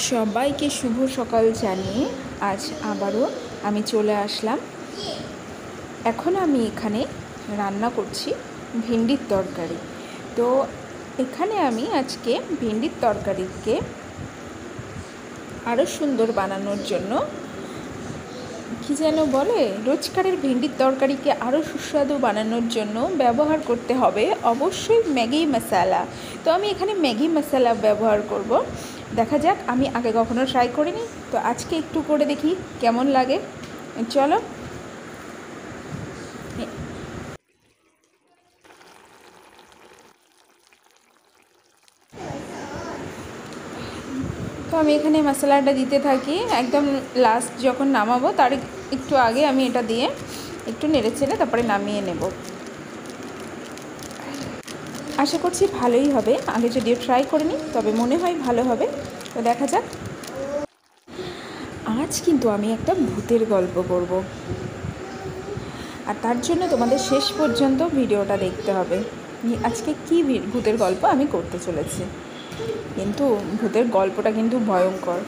সবাইকে শুভ সকাল জানিয়ে আজ আবারও আমি চলে আসলাম। এখন আমি এখানে রান্না করছি ভেন্ডির তরকারি। তো এখানে আমি আজকে ভেন্ডির তরকারিকে আরও সুন্দর বানানোর জন্য কী যেন বলে, রোজকারের ভেন্ডির তরকারিকে আরও সুস্বাদু বানানোর জন্য ব্যবহার করতে হবে অবশ্যই ম্যাগি মশলা। তো আমি এখানে ম্যাগি মশলা ব্যবহার করব। দেখা যাক, আমি আগে কখনো ট্রাই করিনি, তো আজকে একটু করে দেখি কেমন লাগে। চলো। তো আমি এখানে মশলাটা দিতে থাকি, একদম লাস্ট যখন নামাবো তার একটু আগে আমি এটা দিয়ে একটু নেড়েচেড়ে তারপরে নামিয়ে নেব। আশা করছি ভালোই হবে, আগে যদিও ট্রাই করিনি তবে মনে হয় ভালো হবে। তো দেখা যাক। আজ কিন্তু আমি একটা ভূতের গল্প করব, আর তার জন্য তোমাদের শেষ পর্যন্ত ভিডিওটা দেখতে হবে। আজকে কি ভূতের গল্প আমি করতে চলেছি, কিন্তু ভূতের গল্পটা কিন্তু ভয়ঙ্কর।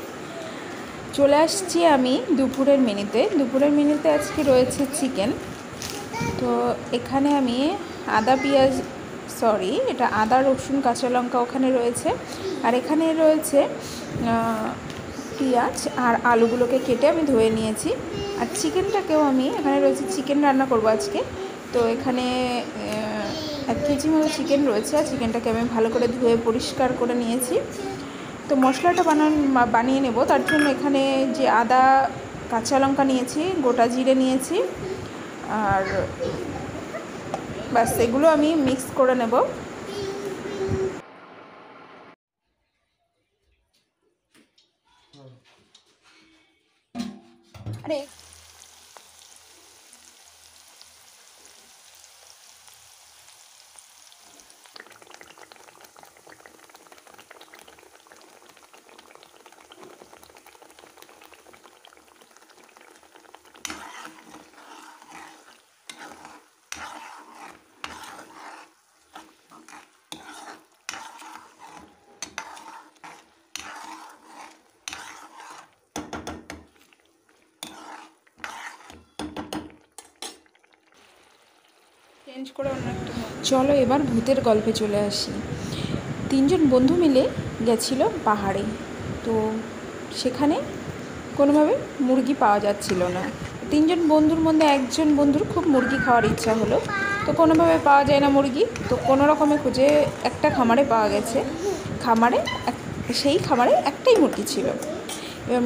চলে আসছি আমি দুপুরের মেনুতে আজকে রয়েছে চিকেন। তো এখানে আমি এটা আদা রসুন কাঁচা লঙ্কা ওখানে রয়েছে, আর এখানে রয়েছে পেঁয়াজ আর আলুগুলোকে কেটে আমি ধুয়ে নিয়েছি। আর চিকেনটাকেও আমি এখানে রয়েছে, চিকেন রান্না করব আজকে। তো এখানে 1 কেজি মতো চিকেন রয়েছে, আর চিকেনটাকে আমি ভালো করে ধুয়ে পরিষ্কার করে নিয়েছি। তো মশলাটা বানিয়ে নেব, তার জন্য এখানে যে আদা কাঁচা লঙ্কা নিয়েছি, গোটা জিরে নিয়েছি, আর ব্যাস এগুলো আমি মিক্স করে নেব। আরে চেঞ্জ করে অন্য একটা। চলো এবার ভূতের গল্পে চলে আসি। 3জন বন্ধু মিলে গেছিল পাহাড়ে। তো সেখানে কোনোভাবে মুরগি পাওয়া যাচ্ছিল না। 3জন বন্ধুর মধ্যে একজন বন্ধুর খুব মুরগি খাওয়ার ইচ্ছা হলো। তো কোনোভাবে পাওয়া যায় না মুরগি, তো কোনো রকমে খুঁজে একটা খামারে পাওয়া গেছে। সেই খামারে একটাই মুরগি ছিল। এবার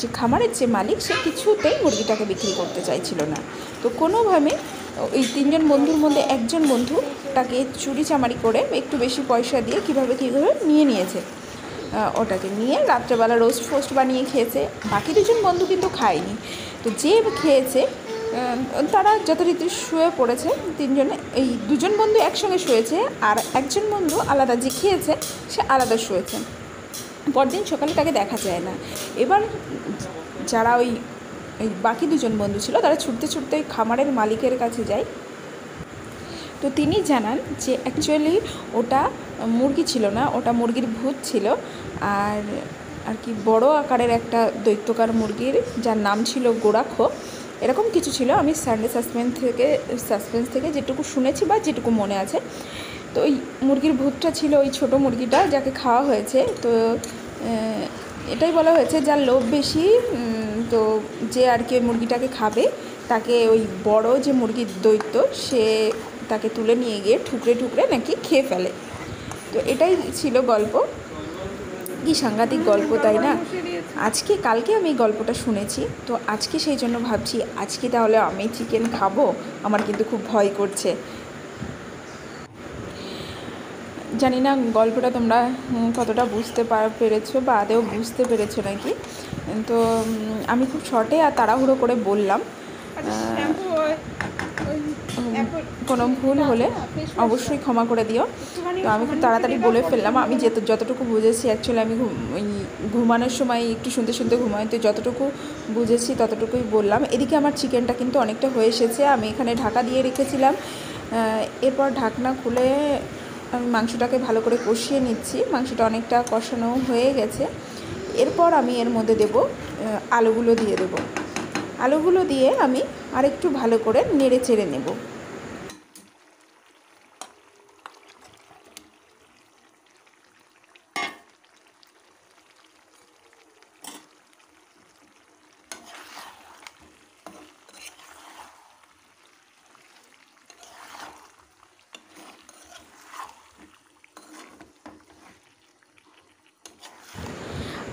যে খামারের যে মালিক, সে কিছুতেই মুরগিটাকে বিক্রি করতে চাইছিল না। তো কোনোভাবে ওই 3জন বন্ধুর মধ্যে একজন বন্ধু তাকে চুরি চামারি করে একটু বেশি পয়সা দিয়ে কীভাবে নিয়ে নিয়েছে। ওটাকে নিয়ে রাত্রেবেলা রোস্ট ফোস্ট বানিয়ে খেয়েছে। বাকি 2জন বন্ধু কিন্তু খায়নি। তো যে খেয়েছে তারা যথারীতি শুয়ে পড়েছে। 3জনে, এই 2জন বন্ধু একসঙ্গে শুয়েছে, আর একজন বন্ধু আলাদা, যে খেয়েছে সে আলাদা শুয়েছে। পরদিন সকালে তাকে দেখা যায় না। এবার যারা ওই বাকি 2জন বন্ধু ছিল, তারা ছুটতে ছুটতে ওই খামারের মালিকের কাছে যায়। তো তিনি জানান যে অ্যাকচুয়ালি ওটা মুরগি ছিল না, ওটা মুরগির ভূত ছিল। আর কি বড় আকারের একটা দৈত্যকার মুরগির, যার নাম ছিল গোরাখো, এরকম কিছু ছিল। আমি সানডে সাসপেন্স থেকে যেটুকু শুনেছি বা যেটুকু মনে আছে। তো ওই মুরগির ভূতটা ছিল ওই ছোটো মুরগিটা যাকে খাওয়া হয়েছে। তো এটাই বলা হয়েছে, যার লোভ বেশি, তো যে আর কি মুরগিটাকে খাবে, তাকে ওই বড় যে মুরগির দৈত্য, সে তাকে তুলে নিয়ে গিয়ে ঠুকরে ঠুকরে নাকি খেয়ে ফেলে। তো এটাই ছিল গল্প। কি সাংঘাতিক গল্প, তাই না? কালকে আমি এই গল্পটা শুনেছি, তো আজকে সেই জন্য ভাবছি আজকে তাহলে আমি চিকেন খাবো। আমার কিন্তু খুব ভয় করছে। জানি না গল্পটা তোমরা কতটা বুঝতে পেরেছো, বা আদেও বুঝতে পেরেছো নাকি। তো আমি খুব শর্টে আর তাড়াহুড়ো করে বললাম। কোনো ভুল হলে অবশ্যই ক্ষমা করে দিও। তো আমি খুব তাড়াতাড়ি বলে ফেললাম। আমি যতটুকু বুঝেছি, অ্যাকচুয়ালি আমি ঘুমানোর সময় একটু শুনতে শুনতে ঘুমাই, তো যতটুকু বুঝেছি ততটুকুই বললাম। এদিকে আমার চিকেনটা কিন্তু অনেকটা হয়ে এসেছে। আমি এখানে ঢাকা দিয়ে রেখেছিলাম। এরপর ঢাকনা খুলে আমি মাংসটাকে ভালো করে কষিয়ে নিচ্ছি। মাংসটা অনেকটা কষানো হয়ে গেছে। এরপর আমি এর মধ্যে দেব আলুগুলো দিয়ে দেব। আলুগুলো দিয়ে আমি আরেকটু ভালো করে নেড়ে চেড়ে নেব।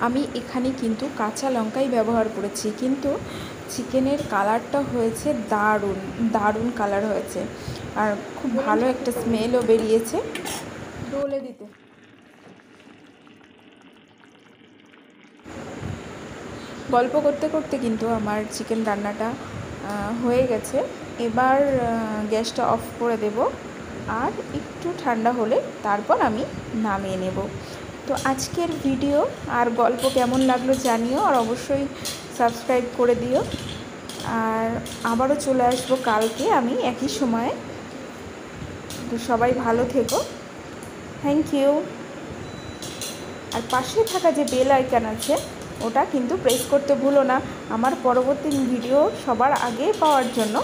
আমি এখানে কিন্তু কাঁচা লঙ্কাই ব্যবহার করেছি, কিন্তু চিকেনের কালারটা হয়েছে দারুণ দারুণ কালার হয়েছে, আর খুব ভালো একটা স্মেলও বেরিয়েছে। ডোলে দিতে গল্প করতে করতে কিন্তু আমার চিকেন রান্নাটা হয়ে গেছে। এবার গ্যাসটা অফ করে দেব, আর একটু ঠান্ডা হলে তারপর আমি নামিয়ে নেব। তো আজকের ভিডিও আর গল্প কেমন লাগলো জানিও, আর অবশ্যই সাবস্ক্রাইব করে দিও। আর আবারও চলে আসবো কালকে আমি একই সময়ে। তো সবাই ভালো থেকো, থ্যাংক ইউ। আর পাশে থাকা যে বেল আইকন আছে ওটা কিন্তু প্রেস করতে ভুলো না। আমার পরবর্তী ভিডিও সবার আগে পাওয়ার জন্য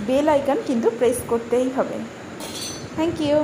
বেল আইকন কিন্তু প্রেস করতেই হবে। Thank you.